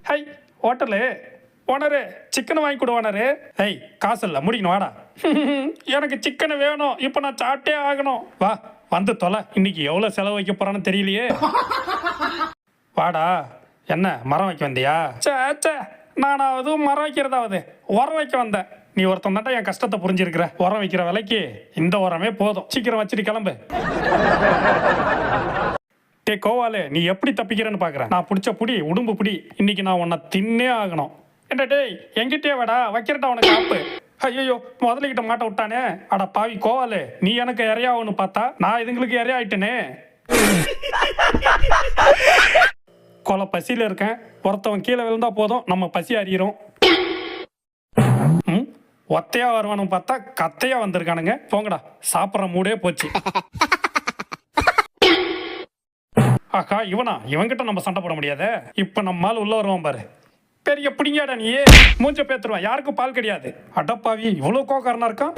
High hotel owner chicken வாங்கி கொடு owner. High காசு இல்லை முடிக்கணும் வாடா. எனக்கு சிக்கன் வேணும், இப்போ நான் சாப்பிட்டே ஆகணும். வா வந்து தொலை, இன்னைக்கு எவ்வளோ செலவு வைக்க போறான்னு தெரியலையே. வாடா. என்ன மரம் வைக்க வந்தியா? சே நானாவது மரம் வைக்கிறதாவது உரம் வைக்க வந்தேன். நீ ஒருத்தன் தாண்டா என் கஷ்டத்தை புரிஞ்சிருக்கிற. உரம் வைக்கிற விலைக்கு இந்த உரமே போதும். சீக்கிரம் வச்சுட்டு கிளம்பு. டே கோவாலு, நீ எப்படி தப்பிக்கிறேன்னு பாக்குறேன். நான் பிடிச்ச புடி உடும்பு புடி, இன்னைக்கு நான் உன்னை தின்னே ஆகணும். என்ன டேய் எங்கிட்டே வாடா, வைக்கிறட்டா உனக்கு ஆப்பு. ஐயோ முதலிக்கிட்ட மாட்ட விட்டானே. அட பாவி கோவாலு, நீ எனக்கு இறையாவுன்னு பார்த்தா நான் இதுங்களுக்கு இறையா ஆயிட்டேனே. கொலை பசியில இருக்கேன். ஒருத்தவன் கீழே விழுந்தா போதும் நம்ம பசி அறியிறோம். ஒத்தையா வருவானு பார்த்தா கத்தையா வந்திருக்கானுங்க. போங்கடா, சாப்பிட்ற மூடே போச்சு. ஆஹா இவனா, இவங்கிட்ட நம்ம சண்டை போட முடியாத. இப்ப நம்ம ஆள் உள்ள வருவான் பாரு. பெரிய பிடிங்காடா நீ, மூஞ்ச பேத்துருவான். யாருக்கும் பால் கிடையாது. அடப்பாவி இவ்வளவு கோக்காரனா இருக்கான்.